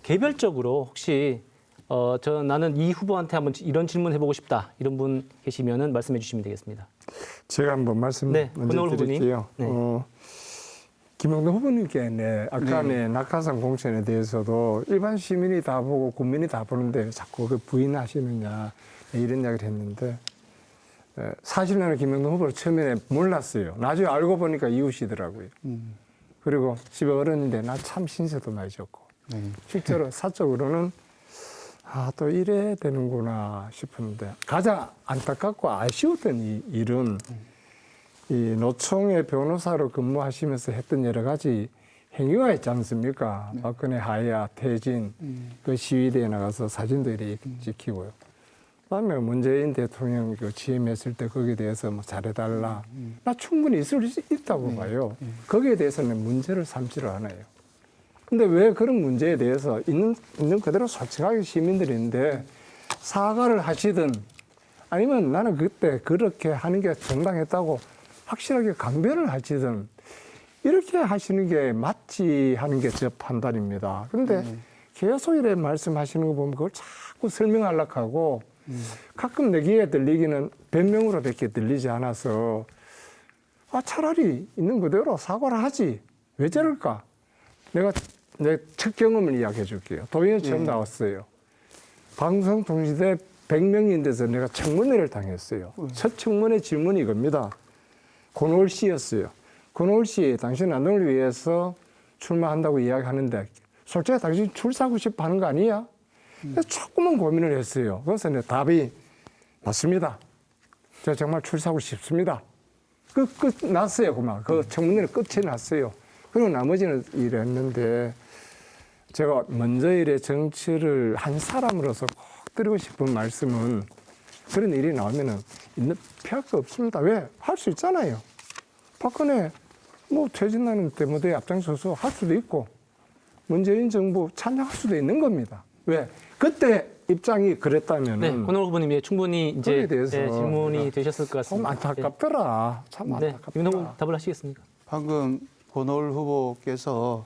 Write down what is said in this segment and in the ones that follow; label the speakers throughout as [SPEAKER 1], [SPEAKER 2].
[SPEAKER 1] 개별적으로 혹시 나는 이 후보한테 한번 이런 질문 해보고 싶다 이런 분 계시면은 말씀해 주시면 되겠습니다.
[SPEAKER 2] 제가 한번 말씀
[SPEAKER 1] 네,
[SPEAKER 2] 먼저
[SPEAKER 1] 권오을
[SPEAKER 2] 드릴게요.
[SPEAKER 1] 후보님. 네.
[SPEAKER 2] 김영도 후보님께 아까 낙하산 공천에 대해서도 일반 시민이 다 보고 국민이 다 보는데 자꾸 그 부인하시느냐 이런 이야기를 했는데 사실 나는 김영도 후보를 처음에는 몰랐어요. 나중에 알고 보니까 이웃이더라고요. 그리고 집에 어른인데 나 참 신세도 많이 졌고 실제로 사적으로는 또 이래야 되는구나 싶었는데 가장 안타깝고 아쉬웠던 이 일은 이 노총의 변호사로 근무하시면서 했던 여러 가지 행위가 있지 않습니까? 박근혜 하야, 태진, 그 시위대에 나가서 사진도 이렇게 찍히고요. 그다음에 문재인 대통령 그 취임했을 때 거기에 대해서 뭐 잘해달라. 나 충분히 있을 수 있다고 봐요. 거기에 대해서는 문제를 삼지를 않아요. 근데 왜 그런 문제에 대해서 있는 그대로 솔직하게 시민들이 있는데 사과를 하시든 아니면 나는 그때 그렇게 하는 게 정당했다고 확실하게 강변을 하시든 이렇게 하시는 게 맞지 하는 게 제 판단입니다. 그런데 계속 이래 말씀하시는 거 보면 그걸 자꾸 설명하려고 하고 가끔 내 귀에 들리기는 변명으로밖에 들리지 않아서 차라리 있는 그대로 사과를 하지 왜 저럴까? 내가 내 첫 경험을 이야기해 줄게요. 도의회 처음 나왔어요. 방송통신대 100명인 데서 내가 청문회를 당했어요. 첫 청문회 질문이 이겁니다. 권오을 씨였어요. 권오을 씨, 당신 안동을 위해서 출마한다고 이야기하는데 솔직히 당신 출사하고 싶어 하는 거 아니야? 조금만 고민을 했어요. 그래서 내 답이 맞습니다. 제가 정말 출사하고 싶습니다. 끝 났어요. 그만. 그 청문회를 끝이 났어요. 그리고 나머지는 이랬는데 제가 먼저 일에 정치를 한 사람으로서 꼭 드리고 싶은 말씀은 그런 일이 나오면은 있는 피할 거 없습니다. 왜? 할 수 있잖아요. 박근혜 뭐 퇴진하는 때 무대에 앞장서서 할 수도 있고 문재인 정부 찬양할 수도 있는 겁니다. 왜? 그때 입장이 그랬다면은
[SPEAKER 1] 네, 권오을 후보님이 충분히 이제
[SPEAKER 2] 대해서
[SPEAKER 1] 질문이 되셨을 것
[SPEAKER 2] 참
[SPEAKER 1] 같습니다.
[SPEAKER 2] 안타깝더라. 참 안타깝다.
[SPEAKER 1] 김영도 후보 답을 하시겠습니까?
[SPEAKER 3] 방금 권오을 후보께서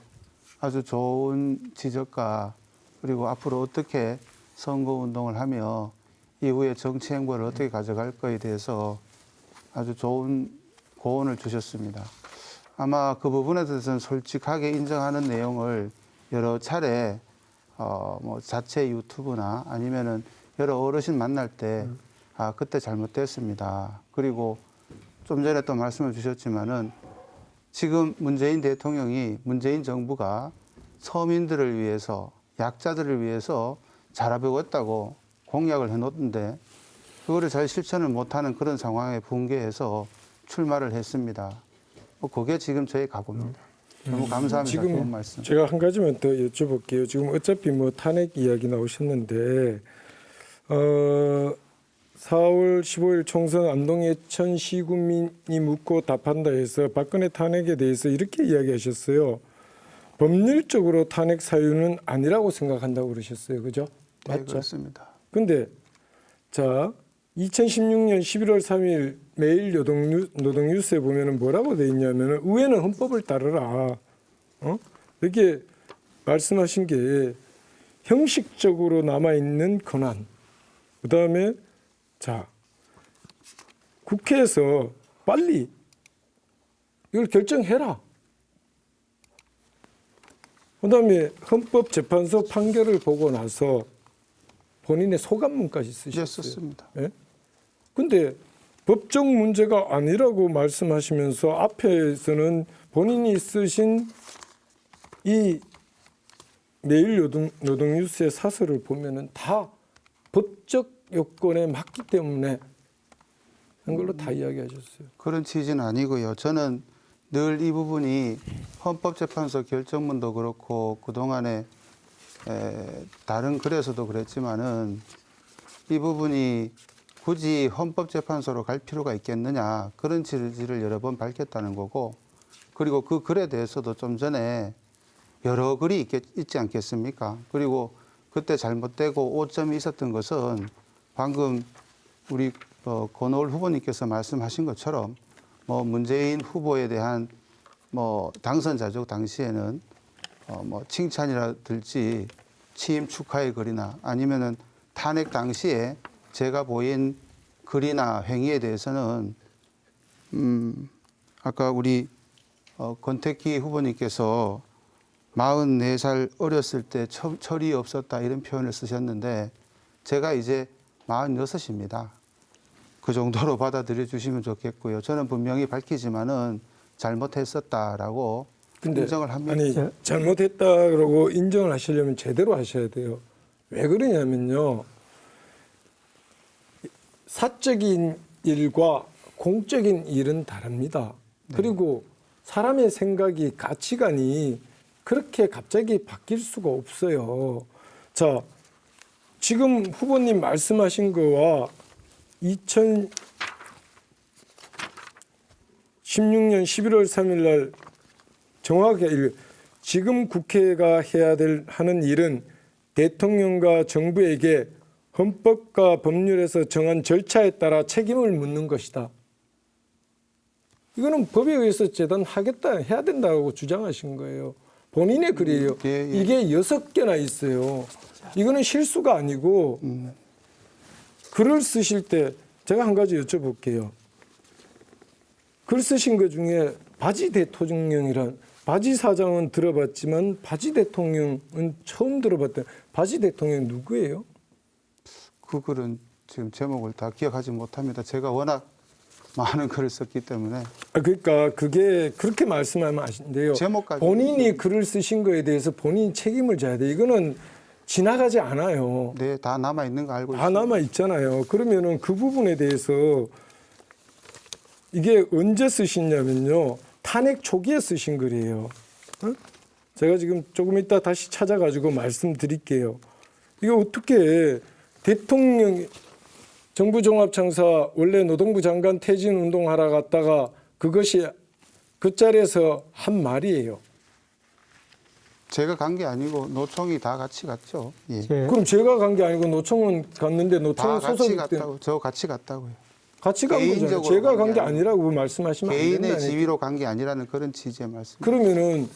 [SPEAKER 3] 아주 좋은 지적과 그리고 앞으로 어떻게 선거운동을 하며 이후에 정치 행보를 어떻게 가져갈 거에 대해서 아주 좋은 고언을 주셨습니다. 아마 그 부분에 대해서는 솔직하게 인정하는 내용을 여러 차례 뭐 자체 유튜브나 아니면은 여러 어르신 만날 때 그때 잘못됐습니다. 그리고 좀 전에 또 말씀을 주셨지만은 지금 문재인 대통령이 문재인 정부가 서민들을 위해서 약자들을 위해서 잘하려고 했다고 공약을 해놓던데 그거를 잘 실천을 못하는 그런 상황에 붕괴해서 출마를 했습니다. 그게 지금 저의 각오입니다. 너무 감사합니다.
[SPEAKER 4] 지금
[SPEAKER 3] 좋은 말씀.
[SPEAKER 4] 제가 한 가지만 더 여쭤볼게요. 지금 어차피 뭐 탄핵 이야기 나오셨는데 4월 15일 총선 안동 예천 시군민이 묻고 답한다 해서 박근혜 탄핵에 대해서 이렇게 이야기하셨어요. 법률적으로 탄핵 사유는 아니라고 생각한다고 그러셨어요. 그죠?
[SPEAKER 3] 네,
[SPEAKER 4] 맞죠?
[SPEAKER 3] 그렇습니다.
[SPEAKER 4] 근데 자 2016년 11월 3일 매일 노동뉴스에 보면은 뭐라고 돼 있냐면은 의회는 헌법을 따르라. 이렇게 말씀하신 게 형식적으로 남아 있는 권한. 그다음에 자 국회에서 빨리 이걸 결정해라. 그다음에 헌법재판소 판결을 보고 나서 본인의 소감문까지 쓰셨어요.
[SPEAKER 3] 네, 썼습니다.
[SPEAKER 4] 예? 근데 법적 문제가 아니라고 말씀하시면서 앞에서는 본인이 쓰신 이 매일 노동뉴스의 사설을 보면은 다 법적 요건에 맞기 때문에 한 걸로 다 이야기하셨어요.
[SPEAKER 3] 그런 취지는 아니고요. 저는 늘 이 부분이 헌법재판소 결정문도 그렇고 그동안에 다른 글에서도 그랬지만은 이 부분이 굳이 헌법재판소로 갈 필요가 있겠느냐 그런 취지를 여러 번 밝혔다는 거고 그리고 그 글에 대해서도 좀 전에 여러 글이 있지 않겠습니까? 그리고 그때 잘못되고 오점이 있었던 것은 방금 우리 권오을 후보님께서 말씀하신 것처럼 뭐 문재인 후보에 대한 뭐 당선자죠 당시에는 뭐 칭찬이라든지 취임 축하의 글이나 아니면은 탄핵 당시에 제가 보인 글이나 행위에 대해서는 아까 우리 권택기 후보님께서 44살 어렸을 때 철이 없었다 이런 표현을 쓰셨는데 제가 이제 46입니다. 그 정도로 받아들여 주시면 좋겠고요. 저는 분명히 밝히지만은 잘못했었다라고 인정을 합니다.
[SPEAKER 4] 아니 잘못했다 그러고 인정을 하시려면 제대로 하셔야 돼요. 왜 그러냐면요. 사적인 일과 공적인 일은 다릅니다. 그리고 사람의 생각이 가치관이 그렇게 갑자기 바뀔 수가 없어요. 자, 지금 후보님 말씀하신 거와 2016년 11월 3일 날 정확하게 지금 국회가 해야 하는 일은 대통령과 정부에게 헌법과 법률에서 정한 절차에 따라 책임을 묻는 것이다. 이거는 법에 의해서 재단하겠다 해야 된다고 주장하신 거예요. 본인의 글이에요.
[SPEAKER 3] 예.
[SPEAKER 4] 이게 6개나 있어요. 이거는 실수가 아니고 글을 쓰실 때 제가 한 가지 여쭤볼게요. 글 쓰신 것 중에 바지 대통령이란 바지 사장은 들어봤지만 바지 대통령은 처음 들어봤다. 바지 대통령 누구예요?
[SPEAKER 3] 그 글은 지금 제목을 다 기억하지 못합니다. 제가 워낙 많은 글을 썼기 때문에.
[SPEAKER 4] 그러니까 그게 그렇게 말씀하면 아신데요.
[SPEAKER 3] 제목까지.
[SPEAKER 4] 본인이 글을 쓰신 거에 대해서 본인이 책임을 져야 돼. 이거는 지나가지 않아요.
[SPEAKER 3] 네, 다 남아 있는 거 알고
[SPEAKER 4] 다
[SPEAKER 3] 있습니다.
[SPEAKER 4] 남아 있잖아요. 그러면은 그 부분에 대해서 이게 언제 쓰시냐면요. 탄핵 초기에 쓰신 글이에요. 어? 제가 지금 조금 이따 다시 찾아가지고 말씀드릴게요. 이게 어떻게 대통령 정부 종합창사 원래 노동부 장관 퇴진 운동하러 갔다가 그것이 그 자리에서 한 말이에요.
[SPEAKER 3] 제가 간 게 아니고 노총이 다 같이 갔죠. 예.
[SPEAKER 4] 그럼 제가 간 게 아니고 노총은 갔는데
[SPEAKER 3] 다
[SPEAKER 4] 노총은
[SPEAKER 3] 같이
[SPEAKER 4] 소속이
[SPEAKER 3] 갔다고. 저 같이 갔다고요.
[SPEAKER 4] 같이 간 거잖아요.
[SPEAKER 3] 개인적으로
[SPEAKER 4] 제가
[SPEAKER 3] 간
[SPEAKER 4] 간
[SPEAKER 3] 게
[SPEAKER 4] 게 아니라고 말씀하시면 안
[SPEAKER 3] 개인의
[SPEAKER 4] 된다니까.
[SPEAKER 3] 지위로 간 게 아니라는 그런 취지의 말씀.
[SPEAKER 4] 그러면은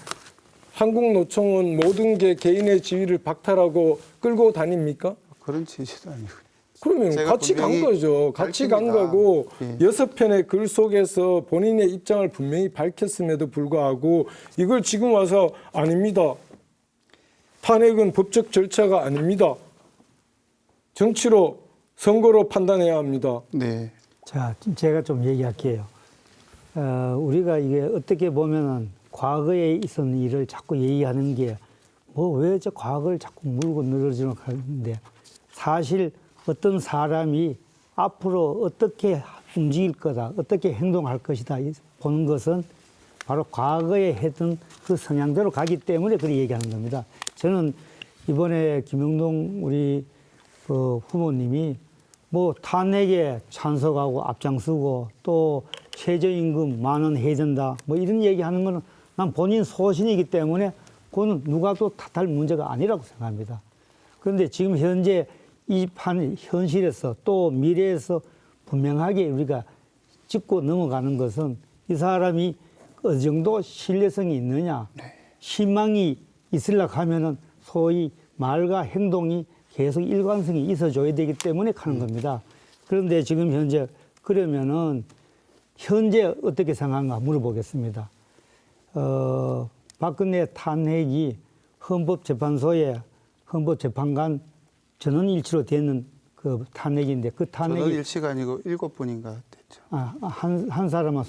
[SPEAKER 4] 한국노총은 모든 게 개인의 지위를 박탈하고 끌고 다닙니까?
[SPEAKER 3] 그런 취지도 아니고.
[SPEAKER 4] 그러면
[SPEAKER 3] 제가
[SPEAKER 4] 같이 간
[SPEAKER 3] 분명히
[SPEAKER 4] 거죠. 같이 간
[SPEAKER 3] 밝힙니다.
[SPEAKER 4] 거고
[SPEAKER 3] 예.
[SPEAKER 4] 6편의 글 속에서 본인의 입장을 분명히 밝혔음에도 불구하고 이걸 지금 와서 아닙니다. 탄핵은 법적 절차가 아닙니다. 정치로 선거로 판단해야 합니다.
[SPEAKER 3] 네.
[SPEAKER 5] 자, 제가 좀 얘기할게요. 우리가 이게 어떻게 보면은 과거에 있었는 일을 자꾸 얘기하는 게 뭐 왜 저 과거를 자꾸 물고 늘어지는 하는데 사실 어떤 사람이 앞으로 어떻게 움직일 거다, 어떻게 행동할 것이다 보는 것은 바로 과거에 했던 그 성향대로 가기 때문에 그렇게 얘기하는 겁니다. 저는 이번에 김영동 우리 그 후보님이 뭐 탄핵에 찬성하고 앞장서고 또 최저임금 10,000원 해야 된다 뭐 이런 얘기하는 거는 난 본인 소신이기 때문에 그거는 누가 또 탓할 문제가 아니라고 생각합니다. 그런데 지금 현재 이 현실에서 또 미래에서 분명하게 우리가 짚고 넘어가는 것은 이 사람이 어느 정도 신뢰성이 있느냐, 희망이 있으려고 하면은 소위 말과 행동이 계속 일관성이 있어줘야 되기 때문에 가는 겁니다. 그런데 지금 현재 그러면은 현재 어떻게 생각하는가 물어보겠습니다. 박근혜 탄핵이 헌법재판소에 헌법재판관 전원일치로 되는 그 탄핵인데 그 탄핵이
[SPEAKER 3] 저는 일치가 아니고 7분인가 됐죠.
[SPEAKER 5] 한 사람은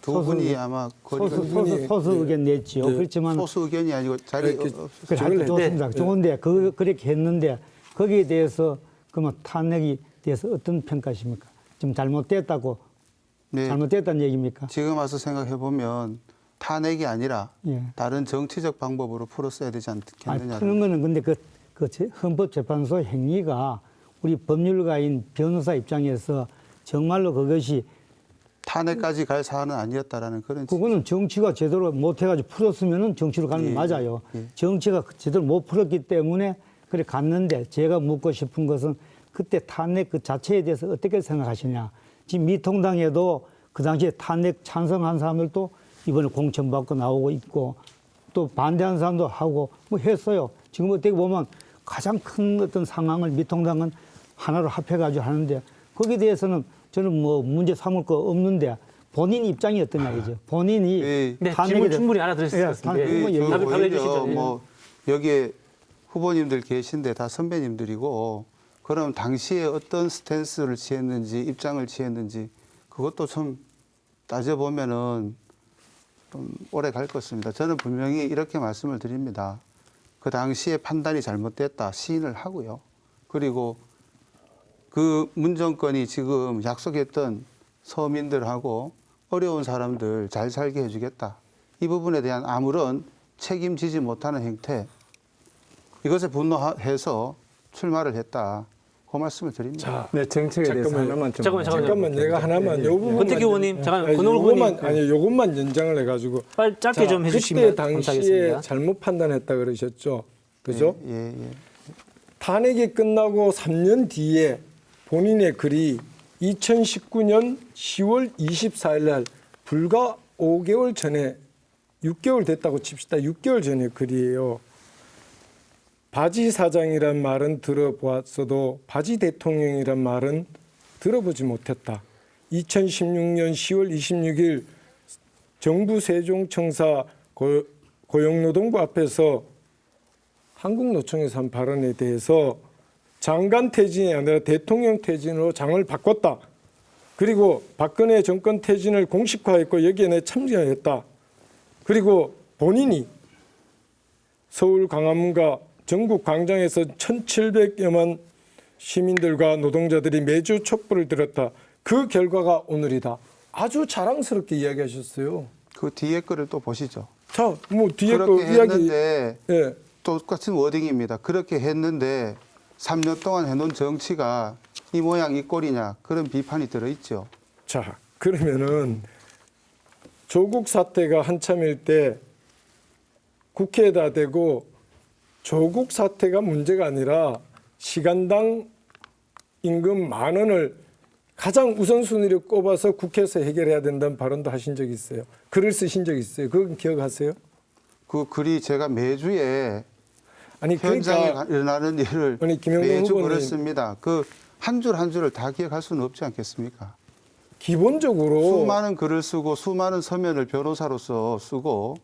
[SPEAKER 3] 두 분이 아마 거리가
[SPEAKER 5] 소수 의견 냈지요.
[SPEAKER 4] 네.
[SPEAKER 5] 그렇지만
[SPEAKER 3] 소수 의견이 아니고 자리
[SPEAKER 4] 이렇게
[SPEAKER 5] 그래, 하여튼 좋습니다. 좋은데 그렇게 했는데 거기에 대해서 그러면 탄핵이 대해서 어떤 평가십니까? 지금 잘못됐다고
[SPEAKER 3] 네.
[SPEAKER 5] 잘못됐다는 얘기입니까?
[SPEAKER 3] 지금 와서 생각해 보면 탄핵이 아니라
[SPEAKER 5] 예.
[SPEAKER 3] 다른 정치적 방법으로 풀었어야 되지 않겠느냐.
[SPEAKER 5] 푸는 거는 근데 그 헌법재판소 행위가 우리 법률가인 변호사 입장에서 정말로 그것이
[SPEAKER 3] 탄핵까지 갈 사안은 아니었다라는 그런.
[SPEAKER 5] 그거는 정치가 제대로 못 해가지고 풀었으면은 정치로 가는 게
[SPEAKER 3] 예,
[SPEAKER 5] 맞아요.
[SPEAKER 3] 예.
[SPEAKER 5] 정치가 제대로 못 풀었기 때문에 그래 갔는데 제가 묻고 싶은 것은 그때 탄핵 그 자체에 대해서 어떻게 생각하시냐. 지금 미통당에도 그 당시에 탄핵 찬성한 사람들도 이번에 공천받고 나오고 있고 또 반대한 사람도 하고 뭐 했어요. 지금 어떻게 보면 가장 큰 어떤 상황을 미통당은 하나로 합해가지고 하는데 거기에 대해서는 저는 뭐 문제 삼을 거 없는데 본인 입장이 어떠냐 이죠. 본인이
[SPEAKER 3] 예.
[SPEAKER 1] 네,
[SPEAKER 5] 탄핵에
[SPEAKER 1] 질문
[SPEAKER 5] 대해-
[SPEAKER 1] 충분히 알아들었을 것
[SPEAKER 5] 예,
[SPEAKER 1] 같습니다.
[SPEAKER 5] 탄핵
[SPEAKER 1] 예.
[SPEAKER 5] 뭐 얘기-
[SPEAKER 1] 답을
[SPEAKER 3] 오히려
[SPEAKER 1] 해주시죠. 예.
[SPEAKER 3] 뭐 여기에 후보님들 계신데 다 선배님들이고 그럼 당시에 어떤 스탠스를 취했는지 입장을 취했는지 그것도 좀 따져보면은 좀 오래 갈 것 같습니다. 저는 분명히 이렇게 말씀을 드립니다. 그 당시에 판단이 잘못됐다 시인을 하고요. 그리고 그 문정권이 지금 약속했던 서민들하고 어려운 사람들 잘 살게 해주겠다. 이 부분에 대한 아무런 책임지지 못하는 행태 이것에 분노해서 출마를 했다. 그 말씀을 드립니다.
[SPEAKER 4] 자,
[SPEAKER 2] 네, 정책에 대해서
[SPEAKER 4] 잠깐만요.
[SPEAKER 2] 하나만 좀.
[SPEAKER 1] 잠깐만요.
[SPEAKER 4] 내가 하나만 요 부분만
[SPEAKER 1] 권태기 의원님, 잠깐
[SPEAKER 4] 아니,
[SPEAKER 1] 권오을
[SPEAKER 4] 요것만
[SPEAKER 1] 의원님.
[SPEAKER 4] 아니 요것만 연장을 해가지고
[SPEAKER 1] 빨리 짧게 좀 해주시면
[SPEAKER 4] 그때 당시에
[SPEAKER 1] 감사하겠습니다.
[SPEAKER 4] 잘못 판단했다 그러셨죠, 그죠?
[SPEAKER 3] 예, 예.
[SPEAKER 4] 탄핵이 끝나고 3년 뒤에 본인의 글이 2019년 10월 24일 날 불과 5개월 전에 6개월 됐다고 칩시다. 6개월 전의 글이에요. 바지 사장이란 말은 들어보았어도 바지 대통령이란 말은 들어보지 못했다. 2016년 10월 26일 정부 세종청사 고용노동부 앞에서 한국노총에서 한 발언에 대해서 장관 퇴진이 아니라 대통령 퇴진으로 장을 바꿨다. 그리고 박근혜 정권 퇴진을 공식화했고 여기에 내 참여했다. 그리고 본인이 서울 광화문과 전국 광장에서 1,700여만 시민들과 노동자들이 매주 촛불을 들었다. 그 결과가 오늘이다. 아주 자랑스럽게 이야기하셨어요.
[SPEAKER 3] 그 뒤에 거를 또 보시죠.
[SPEAKER 4] 자, 뭐 뒤에 거
[SPEAKER 3] 그렇게
[SPEAKER 4] 이야기.
[SPEAKER 3] 했는데
[SPEAKER 4] 예.
[SPEAKER 3] 똑같은 워딩입니다. 그렇게 했는데 3년 동안 해놓은 정치가 이 모양 이 꼴이냐 그런 비판이 들어있죠.
[SPEAKER 4] 자, 그러면은 조국 사태가 한참일 때 국회에다 대고 조국 사태가 문제가 아니라 시간당 임금 10,000원을 가장 우선순위로 꼽아서 국회에서 해결해야 된다는 발언도 하신 적이 있어요. 글을 쓰신 적이 있어요. 그건 기억하세요?
[SPEAKER 3] 그 글이 제가 매주에
[SPEAKER 4] 아니
[SPEAKER 3] 현장에
[SPEAKER 4] 그러니까
[SPEAKER 3] 일어나는 일을
[SPEAKER 4] 아니, 김영동
[SPEAKER 3] 매주
[SPEAKER 4] 후보님.
[SPEAKER 3] 그랬습니다. 그 한 줄 한 줄을 다 기억할 수는 없지 않겠습니까?
[SPEAKER 4] 기본적으로
[SPEAKER 3] 수많은 글을 쓰고 수많은 서면을 변호사로서 쓰고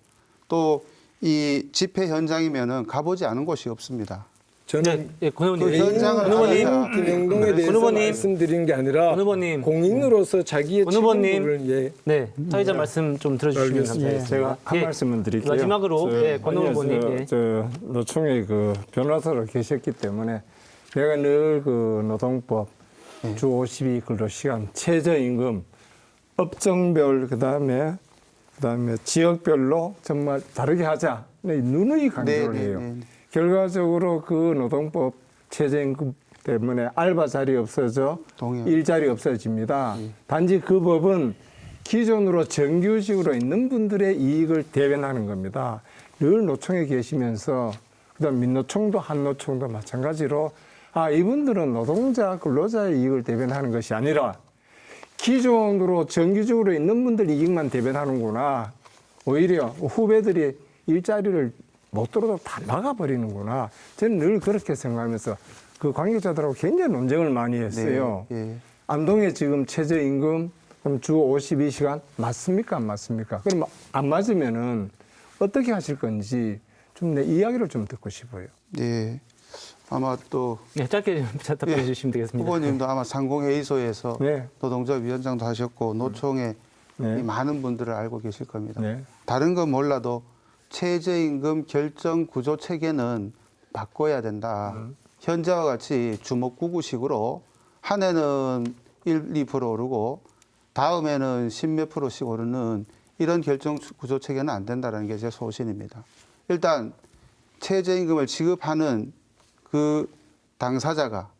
[SPEAKER 3] 또 이 집회 현장이면은 가보지 않은 곳이 없습니다.
[SPEAKER 4] 저는
[SPEAKER 1] 예, 권
[SPEAKER 3] 그
[SPEAKER 1] 의원님.
[SPEAKER 3] 현장을
[SPEAKER 1] 권 의원님.
[SPEAKER 3] 가서
[SPEAKER 4] 김영동에
[SPEAKER 1] 권
[SPEAKER 4] 대해서
[SPEAKER 1] 후보님.
[SPEAKER 4] 말씀드린 게 아니라
[SPEAKER 1] 권 후보님.
[SPEAKER 4] 공인으로서 자기의
[SPEAKER 1] 권 후보님.
[SPEAKER 4] 책임을 예.
[SPEAKER 1] 네, 사회자 말씀 좀 들어주시면
[SPEAKER 4] 알겠습니다.
[SPEAKER 1] 감사하겠습니다.
[SPEAKER 2] 제가 한
[SPEAKER 1] 예.
[SPEAKER 2] 말씀을 드릴게요.
[SPEAKER 1] 마지막으로 예, 권
[SPEAKER 2] 아니요,
[SPEAKER 1] 후보님. 예.
[SPEAKER 2] 저 노총의 그 변호사로 계셨기 때문에 내가 늘 그 노동법 주 52 근로시간 최저임금 업종별 그다음에 지역별로 정말 다르게 하자. 누누이 강조를
[SPEAKER 3] 네, 네,
[SPEAKER 2] 해요.
[SPEAKER 3] 네.
[SPEAKER 2] 결과적으로 그 노동법 최저임금 때문에 알바 자리 없어져
[SPEAKER 3] 동의합니다.
[SPEAKER 2] 일자리 없어집니다. 단지 그 법은 기존으로 정규직으로 있는 분들의 이익을 대변하는 겁니다. 늘 노총에 계시면서 그다음 민노총도 한노총도 마찬가지로 이분들은 노동자 근로자의 이익을 대변하는 것이 아니라 기존으로 정규직으로 있는 분들 이익만 대변하는구나. 오히려 후배들이 일자리를 못 들어도 다 나가버리는구나. 저는 늘 그렇게 생각하면서 그 관계자들하고 굉장히 논쟁을 많이 했어요.
[SPEAKER 3] 네, 예.
[SPEAKER 2] 안동에 지금 최저임금 그럼 주 52시간 맞습니까? 안 맞습니까? 그럼 안 맞으면은 어떻게 하실 건지 좀 내 이야기를 좀 듣고 싶어요.
[SPEAKER 3] 네. 아마 또
[SPEAKER 1] 네, 짧게 좀 답변해 주시면 되겠습니다.
[SPEAKER 3] 후보님도 아마 상공회의소에서
[SPEAKER 2] 네.
[SPEAKER 3] 노동자 위원장도 하셨고 노총의
[SPEAKER 2] 네.
[SPEAKER 3] 이 많은 분들을 알고 계실 겁니다.
[SPEAKER 2] 네.
[SPEAKER 3] 다른 건 몰라도 최저임금 결정 구조 체계는 바꿔야 된다. 현재와 같이 주먹구구식으로 한 해는 1, 2% 오르고 다음에는 10몇 %씩 오르는 이런 결정 구조 체계는 안 된다는 게 제 소신입니다. 일단 최저임금을 지급하는 그 당사자가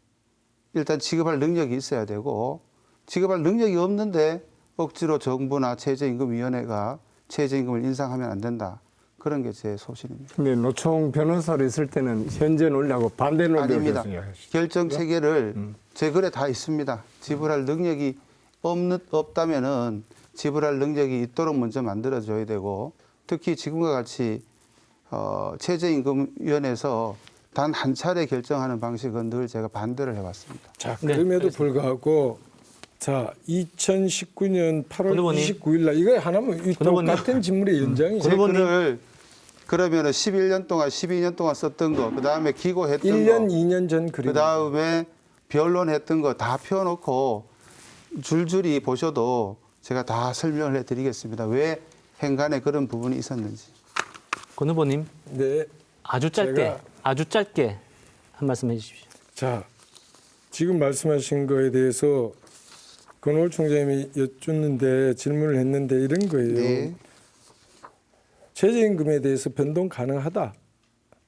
[SPEAKER 3] 일단 지급할 능력이 있어야 되고 지급할 능력이 없는데 억지로 정부나 최저임금위원회가 최저임금을 인상하면 안 된다. 그런 게 제 소신입니다.
[SPEAKER 2] 근데 노총 변호사로 있을 때는 현재 논리하고 반대 논리를
[SPEAKER 3] 아닙니다.
[SPEAKER 2] 계속
[SPEAKER 3] 결정 체계를 제 글에 다 있습니다. 지불할 능력이 없다면은 지불할 능력이 있도록 먼저 만들어줘야 되고 특히 지금과 같이 최저임금위원회에서 단 한 차례 결정하는 방식은 늘 제가 반대를 해왔습니다.
[SPEAKER 4] 자,
[SPEAKER 1] 네,
[SPEAKER 4] 그럼에도 불구하고 자, 2019년 8월
[SPEAKER 1] 권 후보님.
[SPEAKER 4] 29일 날 이거 하나면 이
[SPEAKER 1] 권 후보님.
[SPEAKER 4] 똑같은 질문의 연장이죠.
[SPEAKER 1] 권 후보님.
[SPEAKER 3] 글을 그러면은 11년 동안 12년 동안 썼던 거, 그 다음에 기고했던
[SPEAKER 4] 1년,
[SPEAKER 3] 거,
[SPEAKER 4] 2년 전 그림.
[SPEAKER 3] 그 다음에 변론했던 거 다 펴놓고 줄줄이 보셔도 제가 다 설명을 해드리겠습니다. 왜 행간에 그런 부분이 있었는지.
[SPEAKER 1] 권 후보님
[SPEAKER 4] 네.
[SPEAKER 1] 아주 짧게 한 말씀 해주십시오.
[SPEAKER 4] 자, 지금 말씀하신 거에 대해서 권오을 총장님이 여쭙는데 질문을 했는데 이런 거예요.
[SPEAKER 3] 네.
[SPEAKER 4] 최저임금에 대해서 변동 가능하다.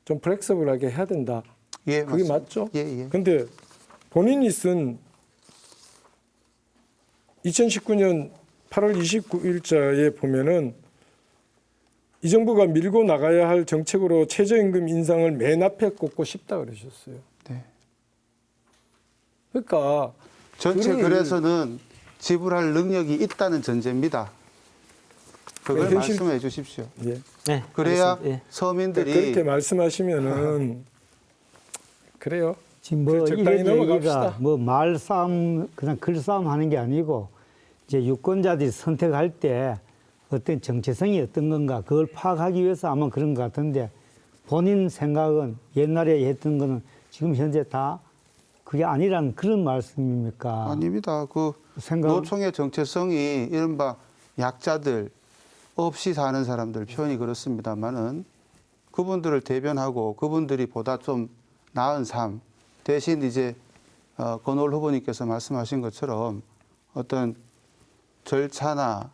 [SPEAKER 4] 좀 플렉서블하게 해야 된다.
[SPEAKER 3] 예,
[SPEAKER 4] 그게
[SPEAKER 3] 맞습니다.
[SPEAKER 4] 맞죠?
[SPEAKER 3] 예, 예.
[SPEAKER 4] 근데 본인이 쓴 2019년 8월 29일자에 보면은 이 정부가 밀고 나가야 할 정책으로 최저임금 인상을 맨 앞에 꼽고 싶다 그러셨어요.
[SPEAKER 3] 네.
[SPEAKER 4] 그러니까
[SPEAKER 3] 전체
[SPEAKER 4] 그걸-
[SPEAKER 3] 글에서는 지불할 능력이 있다는 전제입니다. 그걸
[SPEAKER 4] 네, 현실-
[SPEAKER 3] 말씀해 주십시오.
[SPEAKER 4] 예.
[SPEAKER 1] 네,
[SPEAKER 3] 그래야
[SPEAKER 1] 알겠습니다. 예.
[SPEAKER 3] 서민들이
[SPEAKER 4] 그렇게 말씀하시면은 그래요.
[SPEAKER 5] 지금 뭐
[SPEAKER 4] 적당히
[SPEAKER 5] 이런
[SPEAKER 4] 넘어갑시다.
[SPEAKER 5] 얘기가 뭐 말싸움 그냥 글싸움 하는 게 아니고 이제 유권자들이 선택할 때 어떤 정체성이 어떤 건가 그걸 파악하기 위해서 아마 그런 것 같은데 본인 생각은 옛날에 했던 거는 지금 현재 다 그게 아니라는 그런 말씀입니까?
[SPEAKER 3] 아닙니다. 그
[SPEAKER 5] 생각
[SPEAKER 3] 노총의 정체성이 이른바 약자들 없이 사는 사람들 표현이 그렇습니다만은 그분들을 대변하고 그분들이 보다 좀 나은 삶 대신 이제 권오을 후보님께서 말씀하신 것처럼 어떤 절차나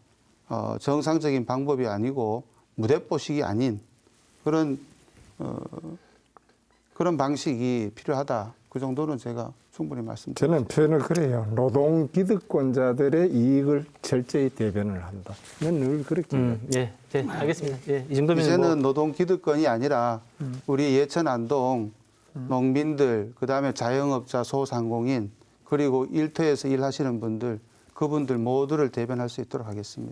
[SPEAKER 3] 정상적인 방법이 아니고 무대뽀식이 아닌 그런 그런 방식이 필요하다. 그 정도는 제가 충분히 말씀드립니다.
[SPEAKER 2] 저는 표현을 그래요. 노동 기득권자들의 이익을 철저히 대변을 한다. 늘 그렇게
[SPEAKER 1] 예, 네, 알겠습니다. 예, 이 정도면
[SPEAKER 3] 이제는 노동 기득권이 아니라 우리 예천 안동 농민들, 그다음에 자영업자, 소상공인, 그리고 일터에서 일하시는 분들, 그분들 모두를 대변할 수 있도록 하겠습니다.